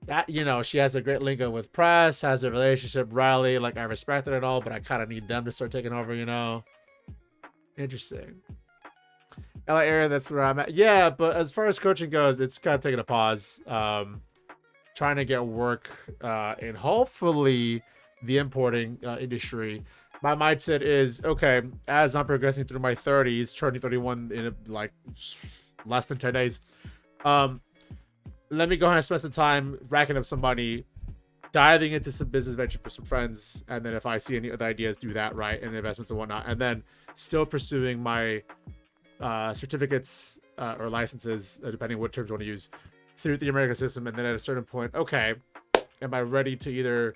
that, you know, she has a great link up with press, has a relationship, Riley. Like, I respect it and all, but I kind of need them to start taking over, you know? Interesting. LA area, that's where I'm at. Yeah, but as far as coaching goes, it's kind of taking a pause. Trying to get work in hopefully the importing industry. My mindset is okay, as I'm progressing through my 30s, turning 31 in like less than 10 days. Let me go ahead and spend some time racking up some money, diving into some business venture for some friends, and then if I see any other ideas, do that, right, and investments and whatnot, and then still pursuing my certificates or licenses, depending on what terms you want to use, through the American system. And then at a certain point, okay, am I ready to either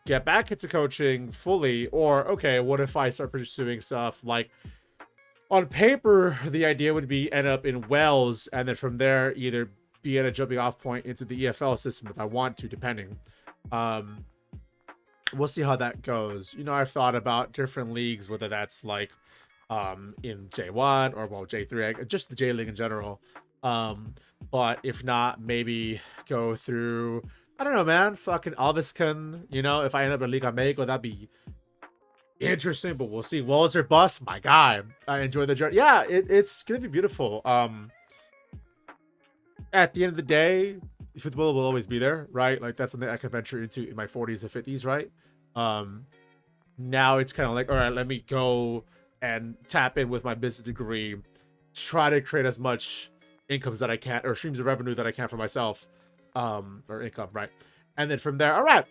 get back into coaching fully, or okay, what if I start pursuing stuff like on paper, the idea would be end up in Wells, and then from there either be at a jumping off point into the EFL system if I want to, depending. Um, we'll see how that goes. You know, I've thought about different leagues, whether that's like in J1 or well J3, just the J League in general. But if not, maybe go through, I don't know, man, fucking Alviscan, you know, if I end up in Liga Mexico, that'd be interesting, but we'll see. Walls or bust, my guy. I enjoy the journey. Yeah, it's gonna be beautiful. At the end of the day, football will always be there, right? Like that's something I can venture into in my 40s and 50s, right? Now it's kind of like, all right, let me go and tap in with my business degree, try to create as much incomes that I can, or streams of revenue that I can for myself, or income, right? And then from there, all right,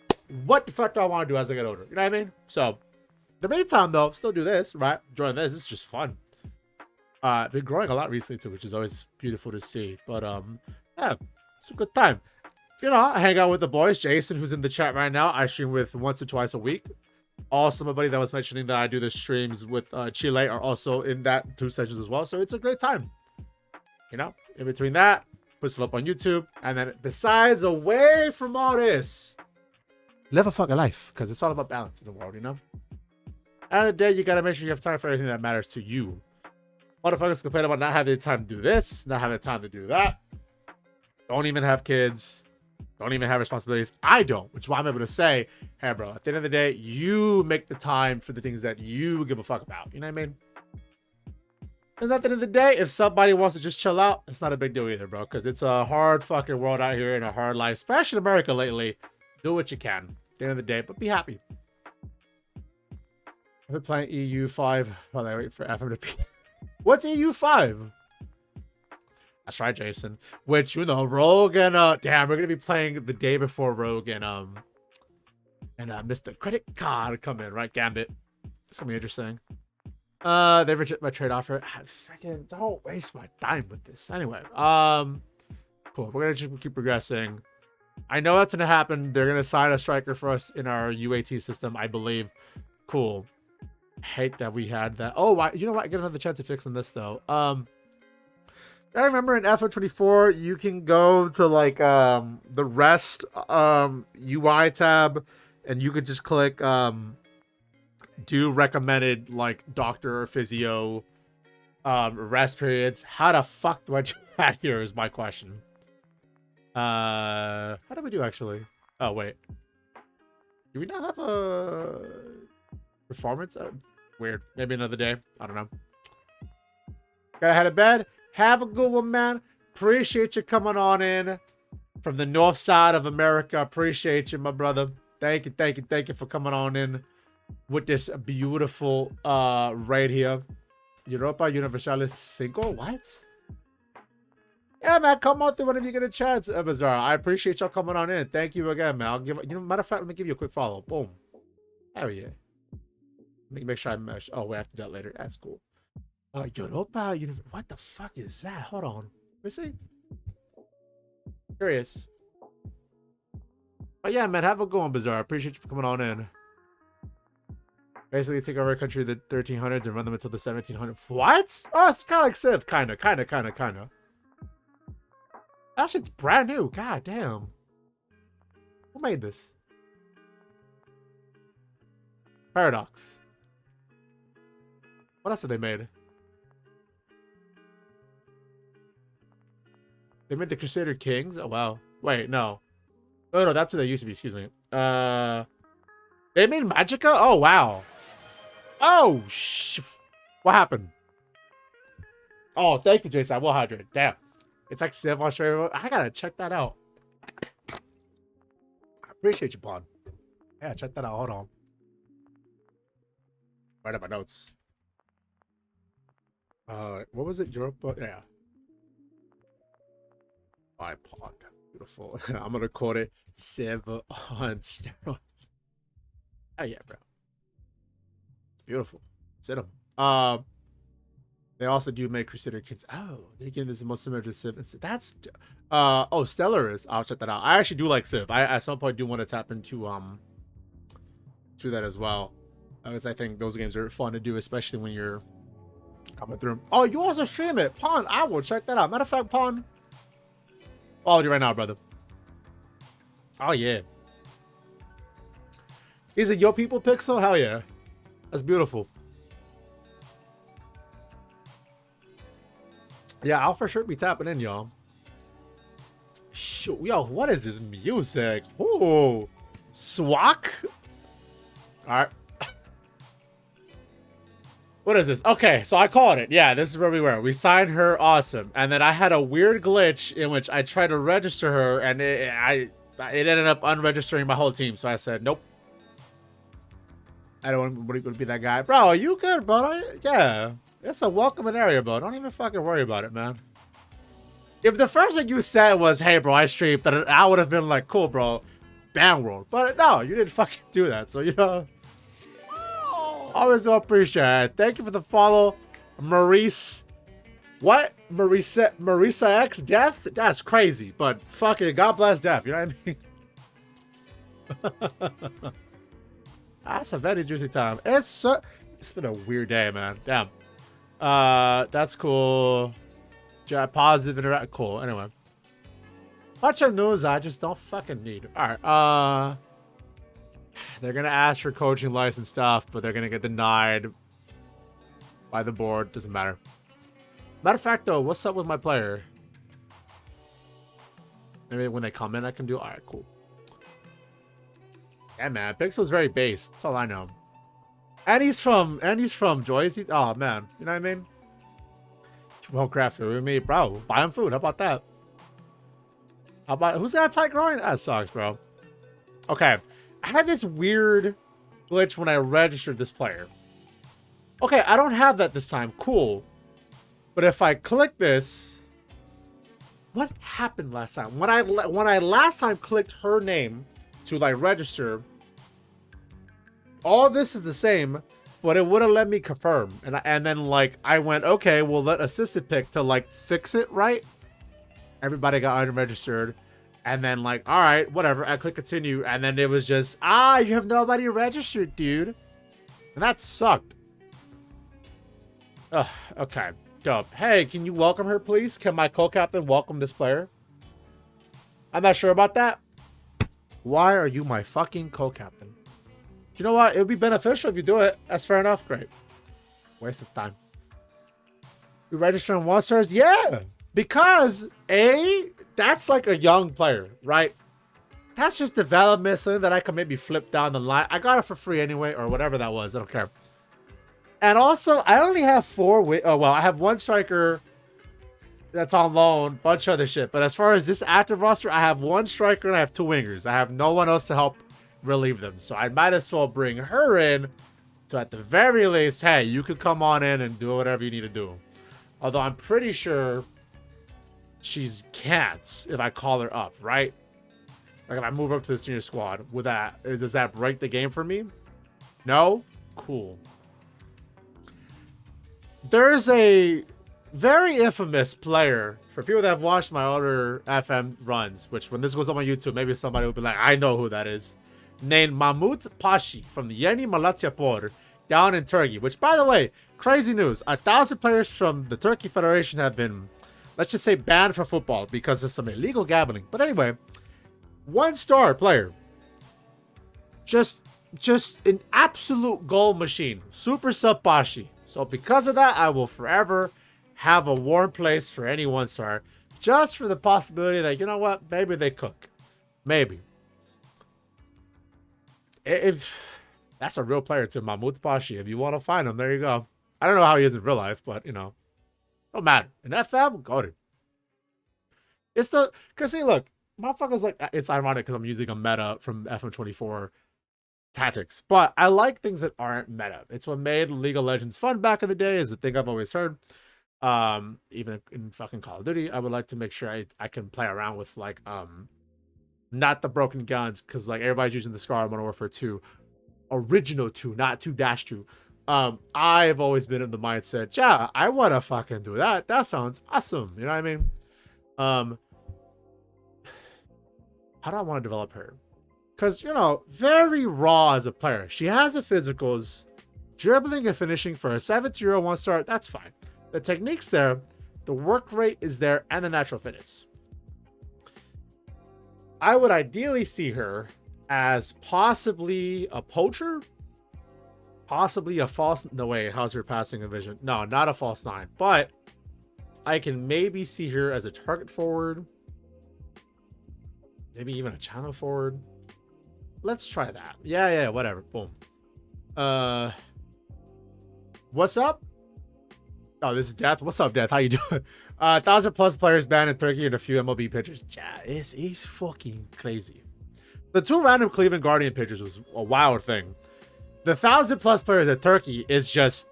what the fuck do I want to do as I get older? You know what I mean? So the meantime, though, still do this, right? Enjoying this. It's just fun. Been growing a lot recently too, which is always beautiful to see. But yeah, it's a good time. You know, I hang out with the boys. Jason, who's in the chat right now, I stream with once or twice a week. Also, my buddy that was mentioning that I do the streams with Chile are also in that 2 sessions as well. So it's a great time. You know, in between that, put stuff up on YouTube, and then besides, away from all this, live a fucking life, because it's all about balance in the world, you know. End of the day, you gotta make sure you have time for everything that matters to you. Motherfuckers complain about not having the time to do this, not having the time to do that. Don't even have kids. Don't even have responsibilities. I don't, which is why I'm able to say, hey, bro, at the end of the day, you make the time for the things that you give a fuck about. You know what I mean? And at the end of the day, if somebody wants to just chill out, it's not a big deal either, bro, because it's a hard fucking world out here and a hard life, especially in America lately. Do what you can at the end of the day, but be happy. I've been playing EU5 while I wait for FM to be. What's EU5? That's right, Jason. Which, you know, Rogue and damn, we're gonna be playing the day before Rogue and Mr. Credit Card come in, right? Gambit. It's gonna be interesting. They reject my trade offer. Fucking don't waste my time with this. Anyway, cool. We're gonna just keep progressing. I know that's gonna happen. They're gonna sign a striker for us in our UAT system, I believe. Cool. Hate that we had that. Oh, you know what? I get another chance to fix on this though. I remember in Fm24 you can go to like the rest UI tab, and you could just click do recommended like doctor or physio rest periods. How the fuck do I do that here is my question. How do we do actually? Oh wait, do we not have a performance? Weird. Maybe another day. I don't know. Gotta head to bed. Have a good one, man. Appreciate you coming on in from the north side of America. Appreciate you, my brother. Thank you for coming on in with this beautiful raid here. Europa Universalis 5. What? Yeah, man, come on through whenever you get a chance, Bizarre. I appreciate y'all coming on in. Thank you again, man. I'll give you know, matter of fact, let me give you a quick follow. Boom. Hell yeah. Let me make sure I mesh. Oh, we have to do that later. That's cool. Europa, what the fuck is that? Hold on. Let me see. Curious. Oh yeah, man, have a good one, Bizarre. I appreciate you for coming on in. Basically, take over a country in the 1300s and run them until the 1700s. What? Oh, it's kind of like Civ. Kinda. Actually, it's brand new. God damn. Who made this? Paradox. What else have they made? They made the Crusader Kings? Oh, wow. Wait, no. Oh no, that's what they used to be. Excuse me. They made Magica. Oh wow. Oh what happened? Oh, thank you, Jason. I will hydrate. Damn. It's like Civ Australia. I gotta check that out. I appreciate you, Pawn. Yeah, check that out. Hold on. Write up my notes. What was it? Europe? Yeah. iPod. Beautiful. I'm gonna quote it. Civ on steroids. Oh yeah, bro. Beautiful. Sit 'em. They also do make Crusader Kids. Oh, they give this the most similar to Civ. That's oh, Stellar is. I'll check that out. I actually do like Civ. I at some point do want to tap into to that as well, because I think those games are fun to do, especially when you're coming through. Oh, you also stream it, Pawn. I will check that out. Matter of fact, Pawn, follow you right now, brother. Oh yeah. Is it Yo People Pixel? Hell yeah. That's beautiful. Yeah, I'll for sure be tapping in, y'all. Shoot, yo, what is this music? Ooh, Swak. All right. What is this? Okay, so I called it. Yeah, this is where we were. We signed her, awesome. And then I had a weird glitch in which I tried to register her, and it ended up unregistering my whole team. So I said, nope. I don't want to be that guy. Bro, are you good, bro? Yeah. It's a welcoming area, bro. Don't even fucking worry about it, man. If the first thing you said was, hey, bro, I streamed, then I would have been like, cool, bro. Ban world. But no, you didn't fucking do that. So, you know, always so appreciate it. Thank you for the follow, Maurice. What? Marisa X Death? That's crazy. But fucking God bless Death. You know what I mean? That's a very juicy time. It's been a weird day, man. Damn. That's cool. Positive interact. Cool. Anyway, bunch of news I just don't fucking need. All right. They're gonna ask for coaching license stuff, but they're gonna get denied by the board. Doesn't matter. Matter of fact, though, what's up with my player? Maybe when they come in, I can do. All right, cool. Yeah, man. Pixel's very base. That's all I know. And he's from Joyce. Oh man, you know what I mean? You won't craft food with me, bro. Buy him food. How about that? How about who's got tight groin? That sucks, bro. Okay, I had this weird glitch when I registered this player. Okay, I don't have that this time. Cool, but if I click this, what happened last time? When I last time clicked her name to like register. All this is the same, but it wouldn't let me confirm. And then like I went, okay, we'll let assisted pick to like fix it, right? Everybody got unregistered. And then like, all right, whatever. I click continue. And then it was just, you have nobody registered, dude. And that sucked. Ugh, okay, dope. Hey, can you welcome her, please? Can my co-captain welcome this player? I'm not sure about that. Why are you my fucking co-captain? You know what? It would be beneficial if you do it. That's fair enough. Great. Waste of time. You register on 1 stars? Yeah. Because, that's like a young player, right? That's just development, something that I can maybe flip down the line. I got it for free anyway, or whatever that was. I don't care. And also, I only have 4... I have 1 striker that's on loan, bunch of other shit. But as far as this active roster, I have 1 striker and I have 2 wingers. I have no one else to help relieve them, so I might as well bring her in, so at the very least, hey, you could come on in and do whatever you need to do. Although I'm pretty sure she's can't if I call her up, right? Like if I move up to the senior squad, does that break the game for me? No? Cool. There's a very infamous player, for people that have watched my other FM runs, which when this goes up on YouTube, maybe somebody will be like, I know who that is, named Mahmut Pashi from the Yeni Malatyapur down in Turkey, which, by the way, crazy news. 1,000 players from the Turkey Federation have been, let's just say, banned from football because of some illegal gambling. But anyway, 1-star player. Just an absolute goal machine. Super sub Pashi. So because of that, I will forever have a warm place for any 1-star. Just for the possibility that, you know what, maybe they cook. Maybe. if that's a real player too, Mahmoud Pashi. If you want to find him, there you go. I don't know how he is in real life, but you know, don't matter. In FM, go to. It's the because see, look, motherfuckers like it's ironic because I'm using a meta from FM24 tactics, but I like things that aren't meta. It's what made League of Legends fun back in the day. Is the thing I've always heard. Even in fucking Call of Duty, I would like to make sure I can play around with like not the broken guns, because like everybody's using the Scar Modern Warfare 2 original 2, not 2-2. I've always been in the mindset, yeah, I want to fucking do that. That sounds awesome. You know what I mean? How do I want to develop her? Because, you know, very raw as a player. She has the physicals, dribbling and finishing for a 7-0 1 start. That's fine. The technique's there, the work rate is there, and the natural fitness. I would ideally see her as possibly a poacher, possibly a false. No way. How's her passing and vision? No, not a false 9, but I can maybe see her as a target forward, maybe even a channel forward. Let's try that. Yeah, whatever. Boom. What's up? Oh, this is Death. What's up, Death? How you doing? 1,000+ players banned in Turkey and a few MLB pitchers. Yeah, he's fucking crazy. The 2 random Cleveland Guardian pitchers was a wild thing. The 1,000+ players in Turkey is just...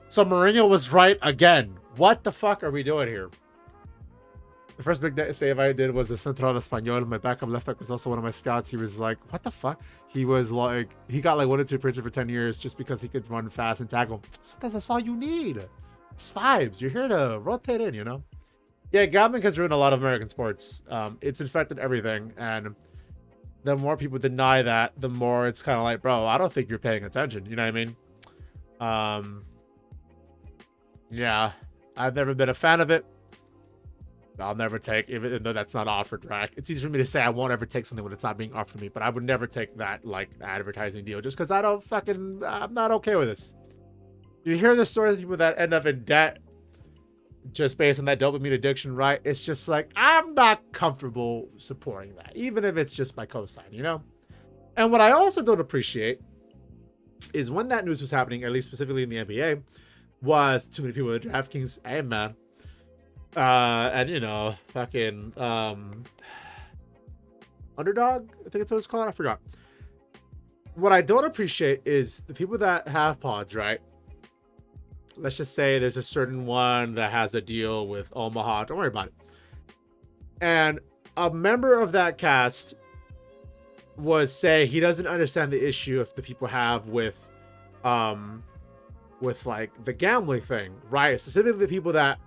So Mourinho was right again. What the fuck are we doing here? The first big save I did was the Central Español. My backup left back was also one of my scouts. He was like, what the fuck? He was like, he got like 1 or 2 pitches for 10 years just because he could run fast and tackle. Sometimes that's all you need. It's vibes. You're here to rotate in, you know? Yeah, gambling has ruined a lot of American sports. It's infected everything. And the more people deny that, the more it's kind of like, bro, I don't think you're paying attention. You know what I mean? Yeah, I've never been a fan of it. I'll never take, even though that's not offered, right? It's easy for me to say I won't ever take something when it's not being offered to me, but I would never take that, like, advertising deal just because I'm not okay with this. You hear the stories of people that end up in debt just based on that dopamine addiction, right? It's just like, I'm not comfortable supporting that, even if it's just my cosign, you know? And what I also don't appreciate is when that news was happening, at least specifically in the NBA, was too many people at DraftKings. Hey, man. And you know, fucking Underdog, I think it's what it's called. I forgot. What I don't appreciate is the people that have pods, right? Let's just say there's a certain one that has a deal with Omaha. Don't worry about it. And a member of that cast was saying he doesn't understand the issue of the people have with like the gambling thing, right? Specifically the people that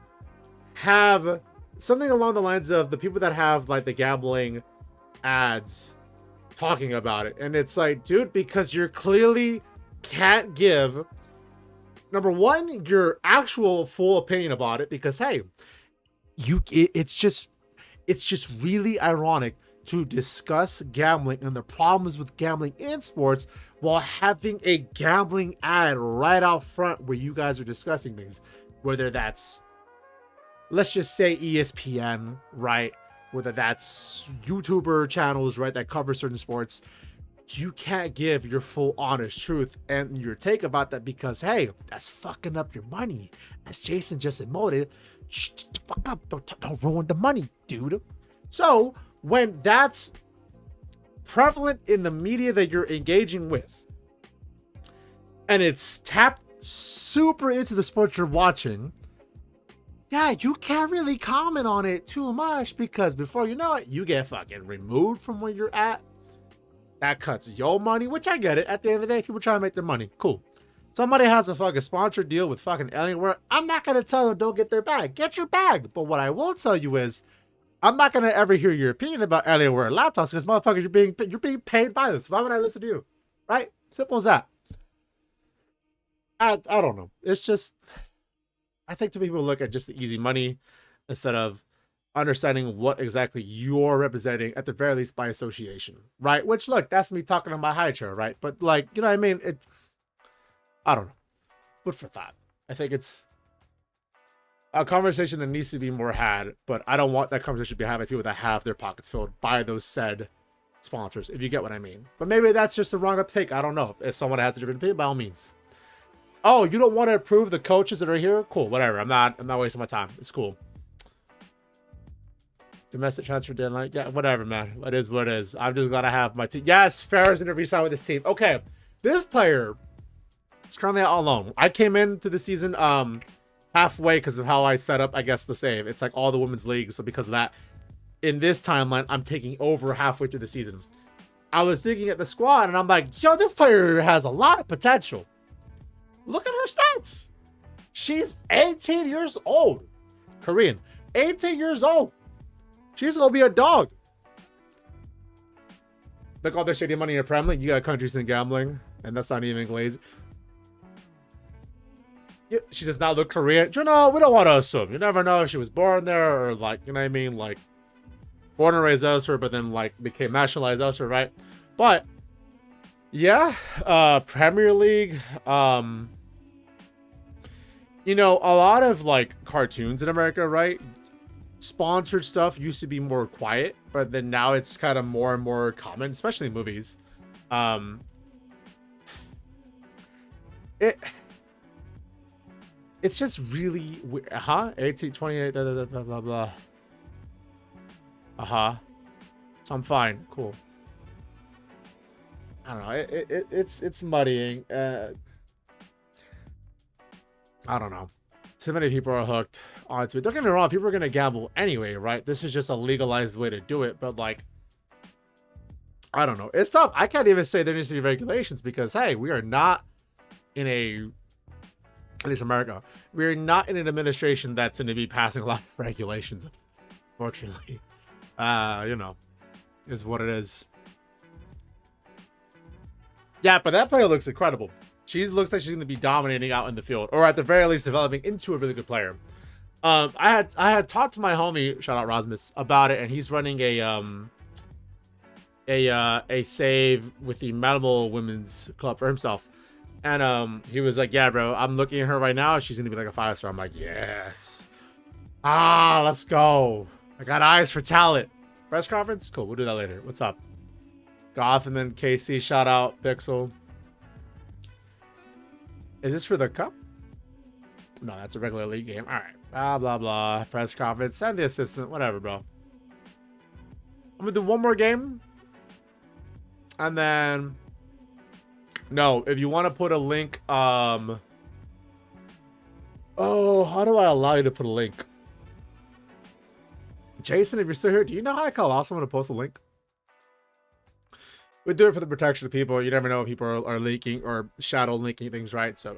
have something along the lines of the people that have like the gambling ads talking about it. And it's like, dude, because you're clearly can't give, number one, your actual full opinion about it, because hey, it's just really ironic to discuss gambling and the problems with gambling in sports while having a gambling ad right out front where you guys are discussing things, whether that's, let's just say ESPN, right? Whether that's YouTuber channels, right, that cover certain sports. You can't give your full honest truth and your take about that because, hey, that's fucking up your money. As Jason just emoted, shh, fuck up, don't ruin the money, dude. So when that's prevalent in the media that you're engaging with, and it's tapped super into the sports you're watching, yeah, you can't really comment on it too much because before you know it, you get fucking removed from where you're at. That cuts your money, which I get it. At the end of the day, people try to make their money. Cool. Somebody has a fucking sponsored deal with fucking Alienware. I'm not going to tell them don't get their bag. Get your bag. But what I will tell you is, I'm not going to ever hear your opinion about Alienware laptops because motherfuckers, you're being paid by this. Why would I listen to you? Right? Simple as that. I don't know. It's just, I think too many people look at just the easy money instead of understanding what exactly you're representing, at the very least by association, right? Which, look, that's me talking on my high chair, right? But like, you know what I mean? I don't know. Food for thought. I think it's a conversation that needs to be more had, but I don't want that conversation to be had by people that have their pockets filled by those said sponsors, if you get what I mean. But maybe that's just the wrong uptake. I don't know. If someone has a different opinion, by all means. Oh, you don't want to approve the coaches that are here? Cool, whatever. I'm not wasting my time. It's cool. Domestic transfer deadline. Yeah, whatever, man. It is what it is. I'm just gonna have my team. Yes, Farrah's gonna resign with this team. Okay. This player is currently out on loan. I came into the season halfway because of how I set up, I guess, the save. It's like all the women's leagues. So because of that, in this timeline, I'm taking over halfway through the season. I was looking at the squad and I'm like, yo, this player has a lot of potential. Look at her stats. She's 18 years old. Korean. 18 years old. She's going to be a dog. Look, all their shady money in your Prem League. You got countries in gambling. And that's not even glazed. Yeah, she does not look Korean. You know, we don't want to assume. You never know if she was born there or like, you know what I mean? Like, born and raised elsewhere, but then like became nationalized elsewhere, right? But, yeah. Premier League. You know, a lot of like cartoons in America, right? Sponsored stuff used to be more quiet, but then now it's kind of more and more common, especially in movies. It's just really weird. 18, 28, blah, blah, blah, blah. So I'm fine. Cool. I don't know. It's muddying. I don't know. Too many people are hooked onto it. Don't get me wrong, people are going to gamble anyway, right? This is just a legalized way to do it, but like, I don't know. It's tough. I can't even say there needs to be regulations because, hey, we are not in a, at least America, we're not in an administration that's going to be passing a lot of regulations, unfortunately. You know, is what it is. Yeah, but that player looks incredible. She looks like she's going to be dominating out in the field, or at the very least developing into a really good player. I had talked to my homie, shout out Rasmus, about it, and he's running a save with the Malmo Women's Club for himself. And he was like, yeah, bro, I'm looking at her right now. She's going to be like a 5-star. I'm like, yes. Let's go. I got eyes for talent. Press conference? Cool, we'll do that later. What's up? Gotham and KC, shout out. Pixel. Is this for the cup? No, that's a regular league game. All right. Blah, blah, blah. Press conference. Send the assistant. Whatever, bro. I'm going to do one more game. And then... No, if you want to put a link... Oh, how do I allow you to put a link? Jason, if you're still here, do you know how I call someone to post a link? We do it for the protection of people. You never know if people are leaking or shadow linking things, right? So,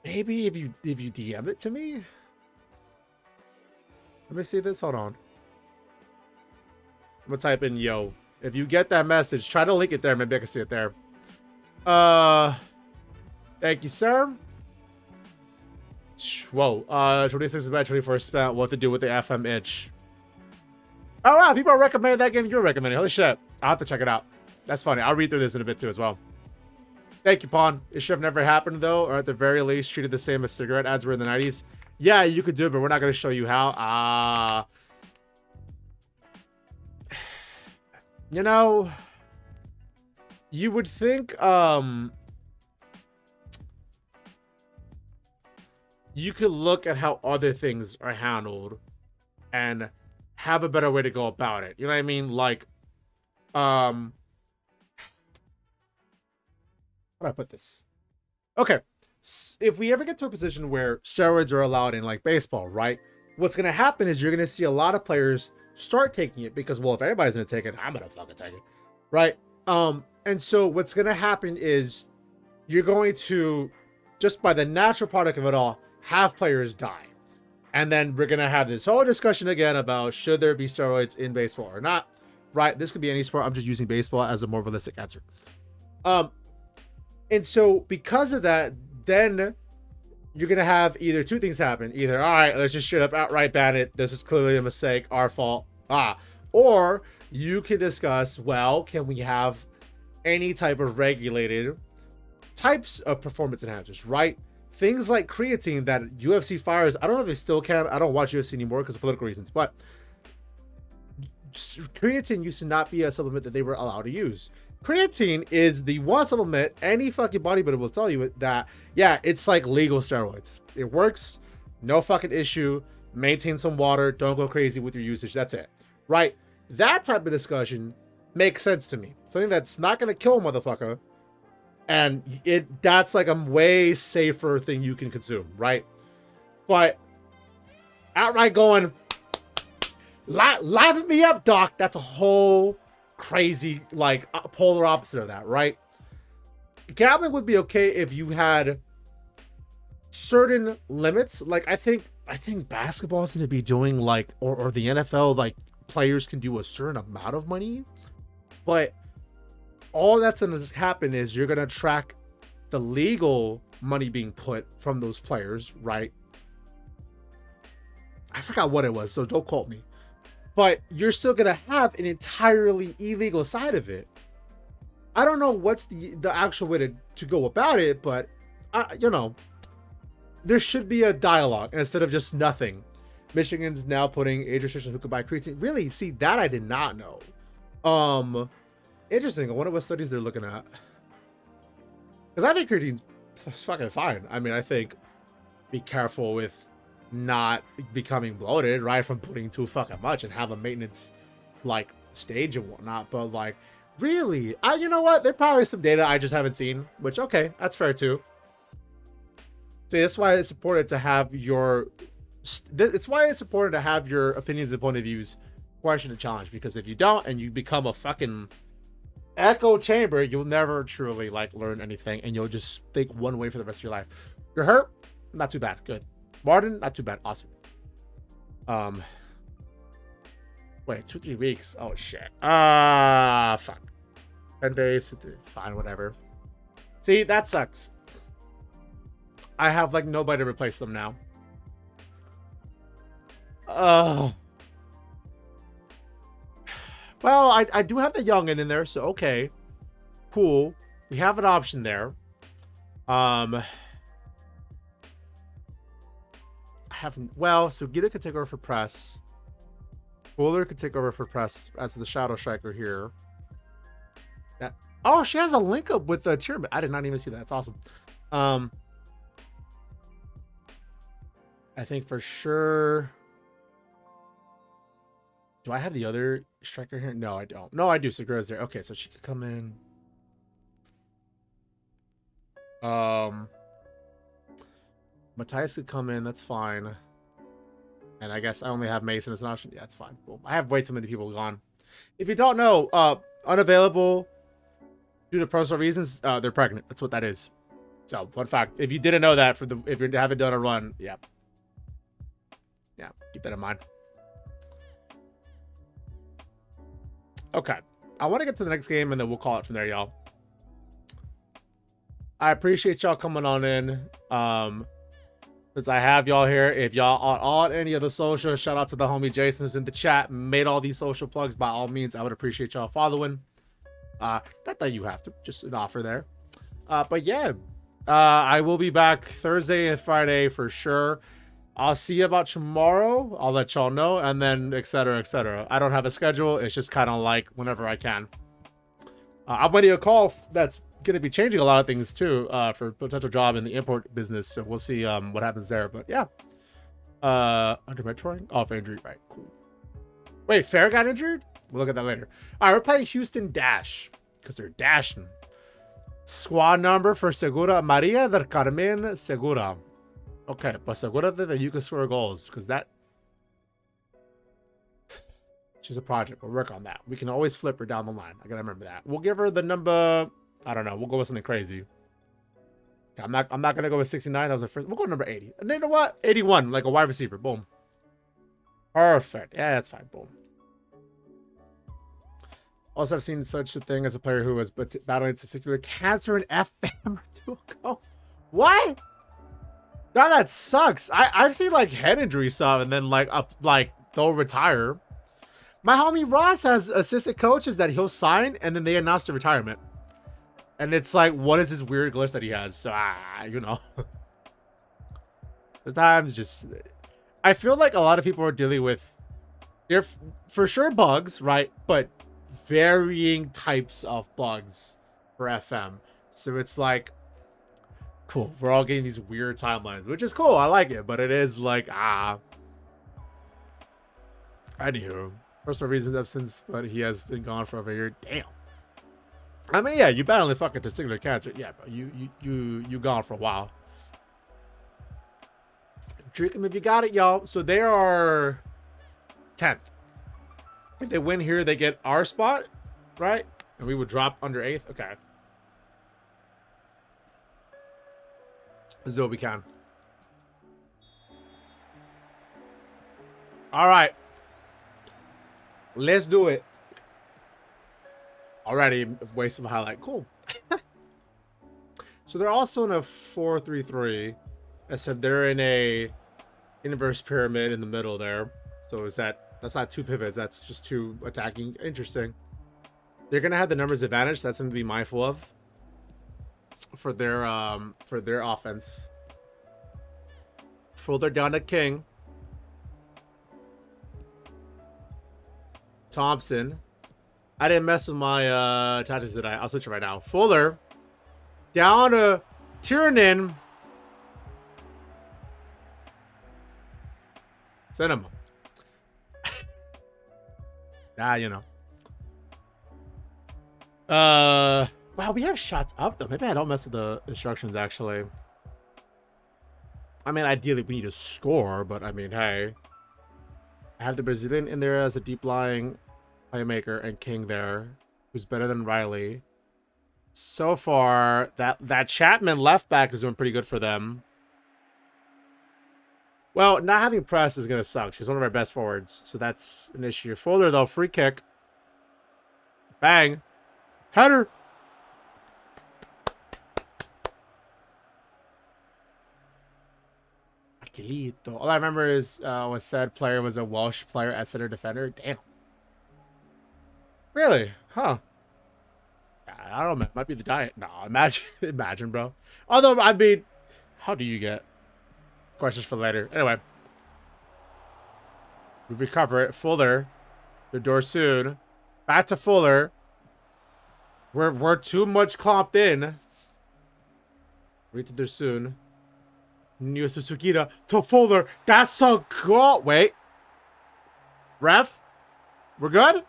maybe if you DM it to me. Let me see this. Hold on. I'm gonna type in yo. If you get that message, try to link it there. Maybe I can see it there. Thank you, sir. Whoa. 26 is bad. 24 is spent. What to do with the FM itch? Oh, wow. People are recommending that game you're recommending. Holy shit. I'll have to check it out. That's funny. I'll read through this in a bit too as well. Thank you, Pawn. It should have never happened, though, or at the very least treated the same as cigarette ads were in the 90s. Yeah, you could do it, but we're not going to show you how. You know, you would think you could look at how other things are handled and have a better way to go about it. You know what I mean? Like, how do I put this? Okay, if we ever get to a position where steroids are allowed in like baseball, right? What's going to happen is you're going to see a lot of players start taking it because, well, if everybody's going to take it, I'm going to fucking take it, right? And so what's going to happen is you're going to, just by the natural product of it all, have players die. And then we're going to have this whole discussion again about should there be steroids in baseball or not, right? This could be any sport. I'm just using baseball as a more realistic answer. And so because of that, then you're going to have either two things happen. Either, all right, let's just straight up outright ban it. This is clearly a mistake, our fault. Or you can discuss, well, can we have any type of regulated types of performance enhancers, right? Things like creatine that UFC fires. I don't know if they still can. I don't watch UFC anymore because of political reasons, but creatine used to not be a supplement that they were allowed to use. Creatine is the one supplement any fucking bodybuilder will tell you that, yeah, it's like legal steroids. It works, no fucking issue. Maintain some water, don't go crazy with your usage. That's it, right? That type of discussion makes sense to me. Something that's not gonna kill a motherfucker, and that's like a way safer thing you can consume, right? But outright going, liven me up, doc. That's a whole crazy, like, polar opposite of that, right? Gambling would be okay if you had certain limits. Like, I think basketball is going to be doing like, or the NFL, like, players can do a certain amount of money, but all that's going to happen is you're going to track the legal money being put from those players, right? I forgot what it was, so don't quote me. But you're still going to have an entirely illegal side of it. I don't know what's the actual way to go about it, but, you know, there should be a dialogue instead of just nothing. Michigan's now putting age restriction who could buy creatine. Really? See, that I did not know. Interesting. I wonder what studies they're looking at. Because I think creatine's fucking fine. I mean, I think be careful with not becoming bloated, right, from putting too fucking much, and have a maintenance, like, stage and whatnot. But, like, really, you know what? There probably is some data I just haven't seen, which, okay, that's fair too. See, that's why it's important to have your opinions and point of views questioned and challenged, because if you don't and you become a fucking echo chamber, you'll never truly, like, learn anything, and you'll just think one way for the rest of your life. You're hurt? Not too bad. Good. Martin? Not too bad. Awesome. Wait, 2-3 weeks. Oh shit. Fuck. 10 days. Fine, whatever. See, that sucks. I have, like, nobody to replace them now. Well, I do have the youngin in there, so okay. Cool. We have an option there. So Gita could take over for press. Bowler could take over for press as the shadow striker here. Oh, she has a link up with the tier. I did not even see that. That's awesome. I think for sure. Do I have the other striker here? No, I don't. No, I do. Segura's there. Okay, so she could come in. Matthias could come in. That's fine. And I guess I only have Mason as an option. Yeah, that's fine. Boom. I have way too many people gone. If you don't know, unavailable due to personal reasons, they're pregnant. That's what that is. So, fun fact. If you didn't know that, if you haven't done a run, yeah, keep that in mind. Okay, I want to get to the next game, and then we'll call it from there, y'all. I appreciate y'all coming on in. Since I have y'all here, if y'all are on any of the social, shout out to the homie Jason who's in the chat, made all these social plugs. By all means, I would appreciate y'all following. Not that you have to, just an offer there. But yeah, I will be back Thursday and Friday for sure. I'll see you about tomorrow. I'll let y'all know, and then etc. etc. I don't have a schedule. It's just kind of like whenever I can. I'm waiting a call that's going to be changing a lot of things too, for potential job in the import business. So we'll see what happens there. But yeah, under mentoring, off injury, right? Cool. Wait, Fair got injured? We'll look at that later. All right, we're playing Houston Dash because they're dashing. Squad number for Segura, Maria del Carmen Segura. Okay, but Segura that you can score goals because that she's a project. We'll work on that. We can always flip her down the line. I gotta remember that. We'll give her the number. I don't know. We'll go with something crazy. I'm not gonna go with 69. That was a first. We'll go with number 80. And you know what? 81, like a wide receiver. Boom. Perfect. Yeah, that's fine. Boom. Also, I've seen such a thing as a player who was battling testicular cancer in FM or two ago. What? Now that sucks. I've seen like head injury stuff and then like they'll retire. My homie Ross has assistant coaches that he'll sign and then they announce the retirement. And it's like, what is this weird glitch that he has? So, you know. Sometimes just... I feel like a lot of people are dealing with They're for sure bugs, right? But varying types of bugs for FM. So it's like, cool. We're all getting these weird timelines, which is cool. I like it, but it is like, anywho, personal reasons absence, but he has been gone for over a year. Damn. I mean, yeah, you battling fucking testicular cancer. Yeah, bro, you gone for a while. Drink him if you got it, y'all. So they are 10th. If they win here, they get our spot, right? And we would drop under 8th. Okay. Let's do what we can. All right. Let's do it. Already waste of a highlight. Cool. So they're also in a 4-3-3. Except they're in a inverse pyramid in the middle there. So is that's not 2 pivots, that's just 2 attacking. Interesting. They're gonna have the numbers advantage, so that's something to be mindful of for their offense. Fuller down to King. Thompson. I didn't mess with my tactics, did I? I'll switch it right now. Fuller down to Tiernan. Send him. You know. Wow, we have shots up though. Maybe I don't mess with the instructions actually. I mean, ideally we need to score, but I mean, hey. I have the Brazilian in there as a deep lying playmaker and King there, who's better than Riley. So far, that Chapman left back is doing pretty good for them. Well, not having press is going to suck. She's one of our best forwards, so that's an issue. Fuller, though, free kick. Bang. Header. Aquilito. All I remember is was said player was a Welsh player at center defender. Damn. Really? Huh. I don't know, man. Might be the diet. No, imagine, bro. Although, I mean, how do you get... Questions for later. Anyway. We recover it. Fuller. The door soon. Back to Fuller. We're too much clomped in. Read to there soon. New Susukita to Fuller. That's a goal. Wait. Ref. We're good?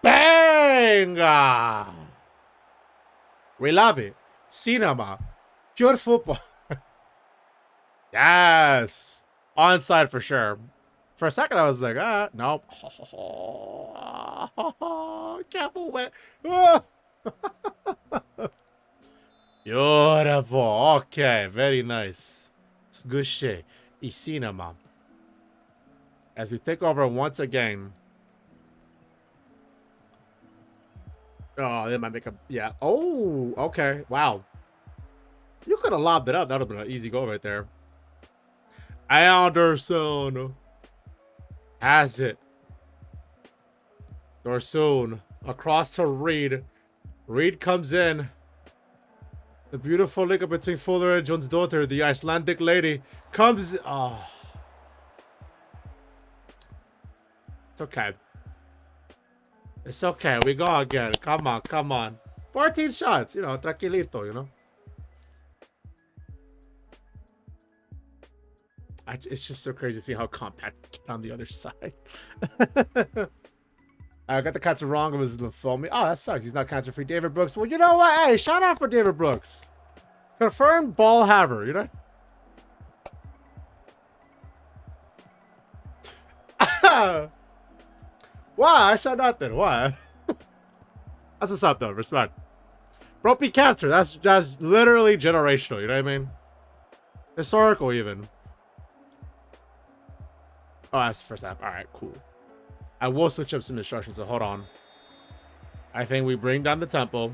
Bang! We love it. Cinema. Pure football. Yes. Onside for sure. For a second, I was like, nope. Careful, wet. Beautiful. Okay, very nice. Good shit. Cinema. As we take over once again. Oh, they might make a... Yeah. Oh, okay. Wow. You could have lobbed it up. That would have been an easy goal right there. Anderson has it. Dorsoon across to Reed. Reed comes in. The beautiful link up between Fuller and John's daughter, the Icelandic lady, comes... Oh. It's okay. It's okay. We go again. Come on, come on. 14 shots, you know, tranquilito, you know. It's just so crazy to see how compact on the other side. I got the cancer wrong. It was lymphoma. Oh, that sucks. He's not cancer-free. David Brooks. Well, you know what? Hey, shout out for David Brooks. Confirmed ball haver, you know? Why? I said nothing. Why? That's what's up, though. Respect. Bro, be cancer. That's literally generational. You know what I mean? Historical, even. Oh, that's the first half. All right, cool. I will switch up some instructions, so hold on. I think we bring down the tempo.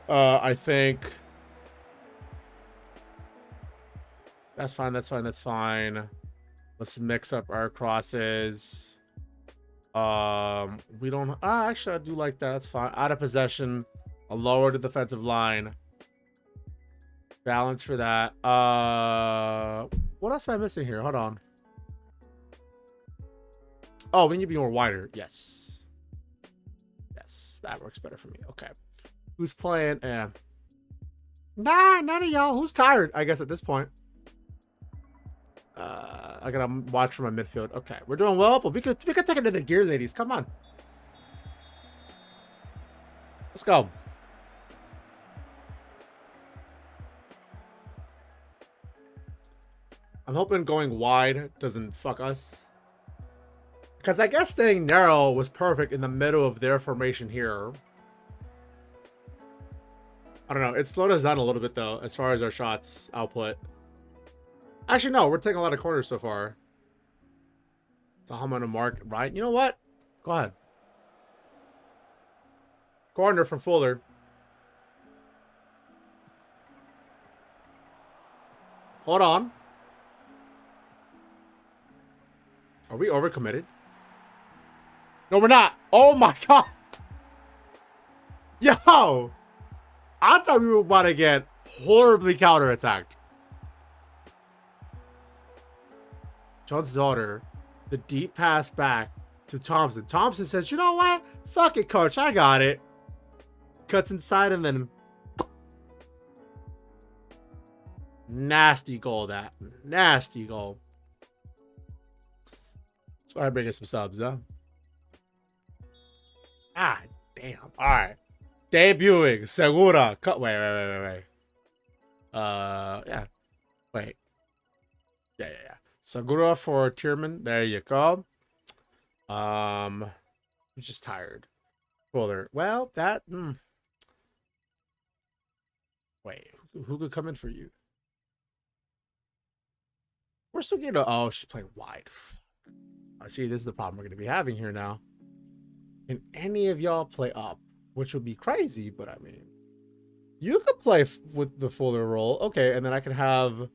I think... That's fine, that's fine, that's fine. Let's mix up our crosses. We don't... actually, I do like that. That's fine. Out of possession. A lower to defensive line. Balance for that. What else am I missing here? Hold on. Oh, we need to be more wider. Yes. Yes, that works better for me. Okay. Who's playing? Nah, none of y'all. Who's tired? I guess at this point. I gotta watch for my midfield. Okay, we're doing well, but we could take it to the gear, ladies. Come on. Let's go. I'm hoping going wide doesn't fuck us. Because I guess staying narrow was perfect in the middle of their formation here. I don't know. It slowed us down a little bit, though, as far as our shots output. Actually, no. We're taking a lot of corners so far. So I'm going to mark right. You know what? Go ahead. Corner from Fuller. Hold on. Are we overcommitted? No, we're not. Oh, my God. Yo. I thought we were about to get horribly counterattacked. John's daughter, the deep pass back to Thompson. Thompson says, you know what? Fuck it, coach. I got it. Cuts inside and then... Nasty goal, that. Nasty goal. Let's go ahead and bring in some subs, huh? Ah, damn. All right. Debuting. Segura. Wait. Yeah. Wait. Yeah. Segura for Tierman. There you go. I'm just tired. Fuller. Well, that... Wait. Who could come in for you? We're still getting... Oh, she's playing wide. I see. This is the problem we're going to be having here now. Can any of y'all play up? Which would be crazy, but I mean... You could play with the Fuller role. Okay, and then I can have...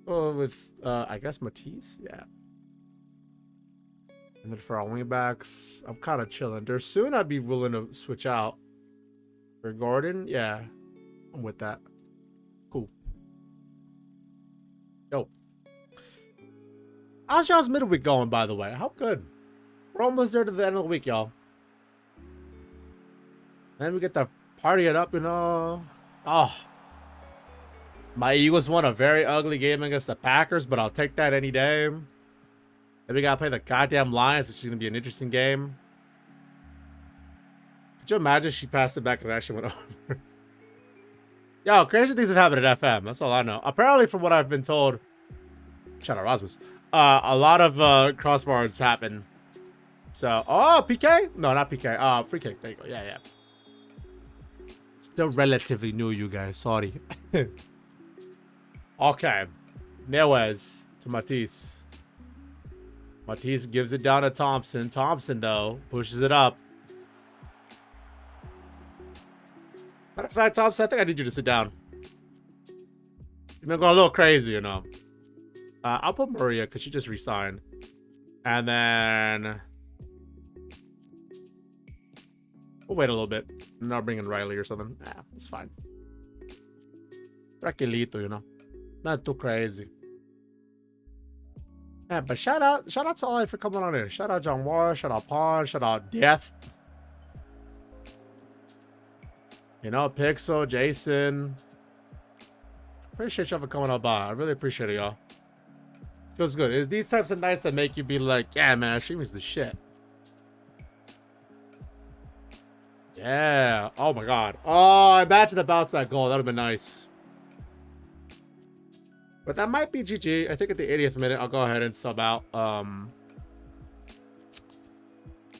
with, I guess Matisse? Yeah. And then for our wingbacks, I'm kind of chilling. There's soon I'd be willing to switch out. For Gordon, yeah. I'm with that. Cool. Yo. How's y'all's midweek going, by the way? How good? We're almost there to the end of the week, y'all. Then we get to party it up, you know. Oh. My Eagles won a very ugly game against the Packers, but I'll take that any day. Then we gotta play the goddamn Lions, which is gonna be an interesting game. Could you imagine she passed it back and it actually went over? Yo, crazy things have happened at FM. That's all I know. Apparently, from what I've been told, shout out Rasmus, a lot of crossbars happen. So, oh, PK? No, not PK. Free kick. There you go. Yeah. Still relatively new, you guys. Sorry. Okay. Neves to Matisse. Matisse gives it down to Thompson. Thompson, though, pushes it up. Matter of fact, Thompson, I think I need you to sit down. You've been going a little crazy, you know. I'll put Maria because she just re-signed. And then... We'll wait a little bit. And I'll bring in Riley or something. Nah, it's fine. Tranquilito, you know. Not too crazy. Yeah, but shout out to all for coming on in. Shout out John War, shout out Pawn, shout out Death. You know, Pixel, Jason. Appreciate y'all for coming on by. I really appreciate it, y'all. Feels good. It's these types of nights that make you be like, yeah, man, streaming's the shit. Yeah. Oh my god. Oh, imagine the bounce back goal. That would have been nice. But that might be GG. I think at the 80th minute, I'll go ahead and sub out. I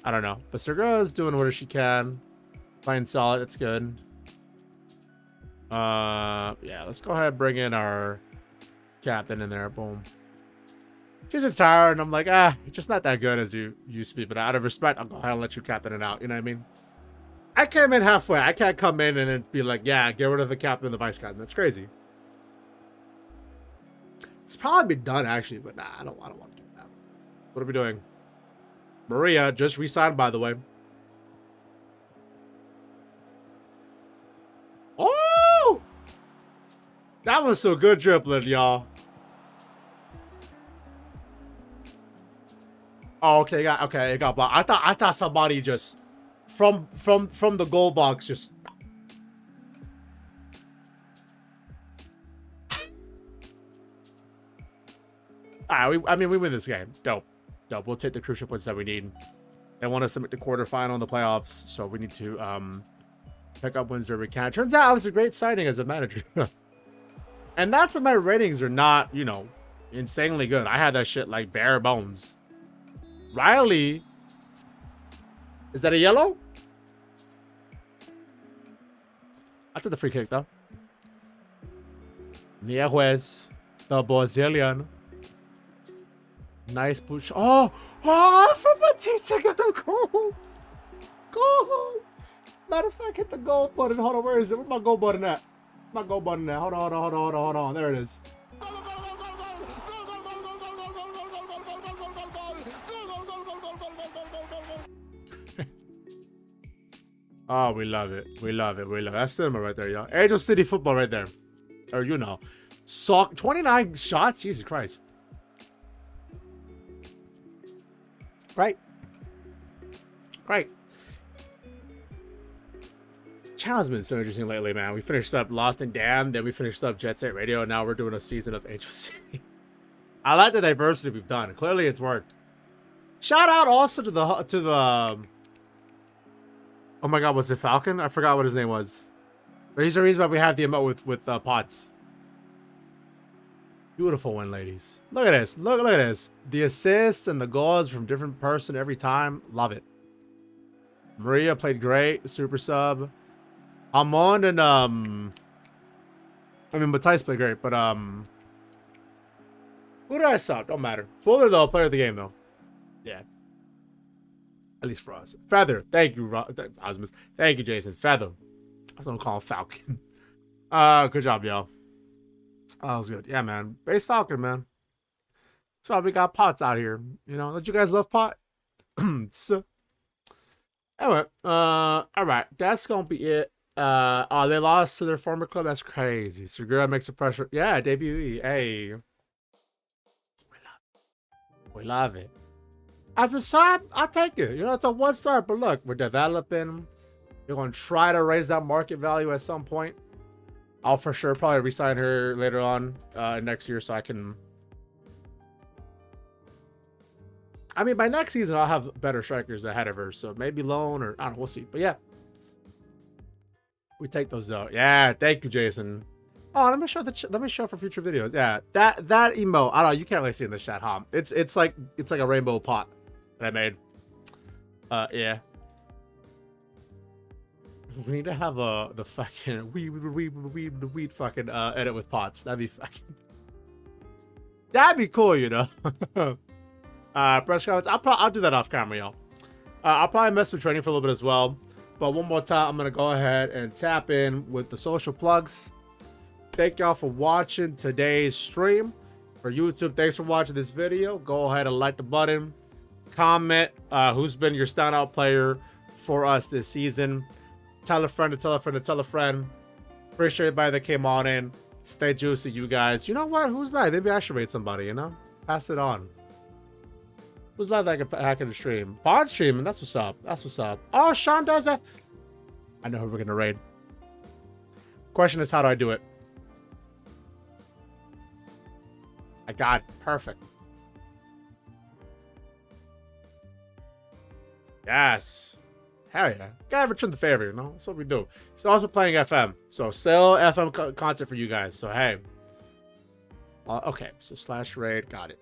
don't know. But Serga's doing what she can. Playing solid. It's good. Yeah, let's go ahead and bring in our captain in there. Boom. She's retired, and I'm like, just not that good as you used to be. But out of respect, I'll go ahead and let you captain it out. You know what I mean? I came in halfway. I can't come in and then be like, yeah, get rid of the captain and the vice captain. That's crazy. It's probably been done, actually, but nah, I don't want to do that. What are we doing? Maria just re-signed, by the way. Oh! That was so good dribbling, y'all. Oh, okay, it got blocked. I thought somebody just from the goal box just. I mean, we win this game. Dope. We'll take the crucial points that we need. They want us to make the quarterfinal in the playoffs, so we need to pick up wins where we can. Turns out I was a great signing as a manager. And that's if my ratings are not, you know, insanely good. I had that shit like bare bones. Riley. Is that a yellow? I took the free kick, though. Nieves, the Brazilian. Nice push. Oh, Fm26 got a goal. Goal. Matter of fact, hit the goal button. Hold on, where is it? Where's my goal button at? My goal button at. Hold on. There it is. Oh, we love it. That's cinema right there, y'all. Angel City football right there. Or, you know. 29 shots? Jesus Christ. Right. Channel's been so interesting lately, man. We finished up Lost and Damned, then we finished up Jet Set Radio, and now we're doing a season of Angel City. I like the diversity we've done. Clearly, it's worked. Shout out also to the. Oh my God, was it Falcon? I forgot what his name was. There's the reason why we have the emote with Pots. Beautiful win, ladies. Look at this. Look at this. The assists and the goals from different person every time. Love it. Maria played great. Super sub. Amon and I mean, Matthijs played great, but who did I sub? Don't matter. Fuller though, player of the game though. Yeah. At least for us. Feather. Thank you, Osmus. Thank you, Jason. Feather. That's what I'm calling Falcon. Good job, y'all. Oh, that was good. Yeah, man. Base Falcon, man. That's why we got Pots out here. You know, don't you guys love Pot? So, anyway, all right. That's gonna be it. Oh, they lost to their former club. That's crazy. Segura makes a pressure. Yeah, debut. Hey. We love it. As a sub, I'll take it. You know, it's a 1-star, but look, we're developing. We're going to try to raise that market value at some point. I'll for sure probably re-sign her later on next year so I can... I mean, by next season, I'll have better strikers ahead of her. So maybe loan or... I don't know, we'll see. But yeah. We take those out. Yeah, thank you, Jason. Oh, let me show for future videos. Yeah, that emote. I don't know. You can't really see in the chat, huh? It's like a rainbow pot that I made. Yeah. We need to have the fucking weed fucking edit with pots. That'd be cool, you know. Press comments. I'll do that off camera, y'all. I'll probably mess with training for a little bit as well. But one more time, I'm gonna go ahead and tap in with the social plugs. Thank y'all for watching today's stream. For YouTube, thanks for watching this video. Go ahead and like the button. Comment who's been your standout player for us this season. Tell a friend to tell a friend to tell a friend. Appreciate everybody that came on in. Stay juicy, you guys. You know what? Who's live? Maybe I should rate somebody, you know? Pass it on. Who's live that I can hack in the stream? Pod streaming. That's what's up. That's what's up. Oh, Sean does that. I know who we're going to raid. Question is, how do I do it? I got it. Perfect. Yes. Hell yeah. Gotta return the favor, you know? That's what we do. He's also playing FM. So, sell FM content for you guys. So, hey. Okay. So, /raid. Got it.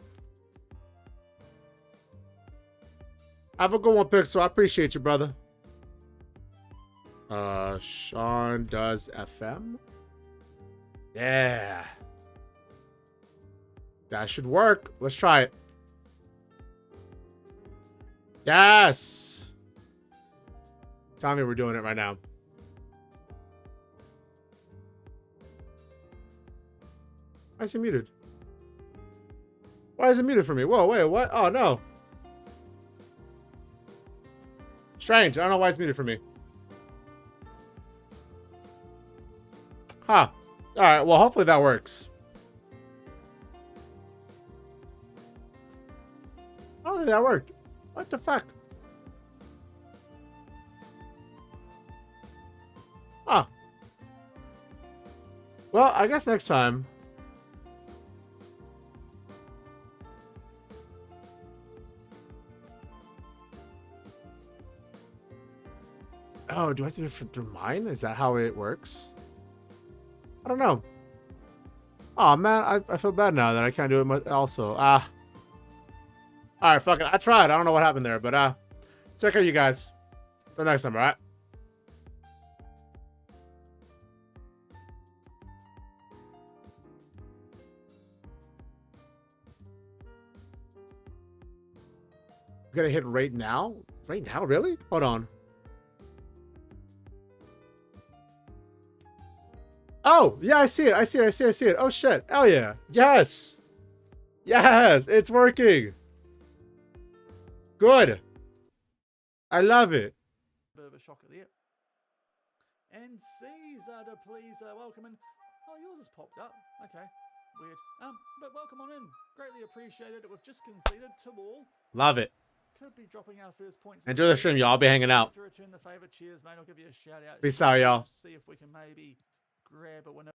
Have a good one, Pixel. I appreciate you, brother. Sean does FM. Yeah. That should work. Let's try it. Yes. Tell me we're doing it right now. Why is it muted? Why is it muted for me? Whoa, wait, what? Oh, no. Strange. I don't know why it's muted for me. Huh. All right. Well, hopefully that works. I don't think that worked. What the fuck? Ah. Well, I guess next time. Oh, do I have to do it through mine? Is that how it works? I don't know. Oh man, I feel bad now that I can't do it also. Ah. Alright, fuck it. I tried. I don't know what happened there, but take care, you guys. Till next time, alright? I'm gonna hit right now? Right now? Really? Hold on. Oh, yeah, I see it. I see it. I see it. I see it. Oh, shit. Hell yeah. Yes. Yes. It's working. Good. I love it. Bit of a shocker there. And CezrDaPleazr, welcome in. Oh, yours has popped up. Okay. Weird. But welcome on in. Greatly appreciated. We've just conceded 2 all. Love it. Could be dropping our first points. Enjoy the stream, y'all. I'll be hanging out. To return the favor. Cheers, mate. I'll give you a shout out. Peace out, y'all. See if we can maybe grab a winner.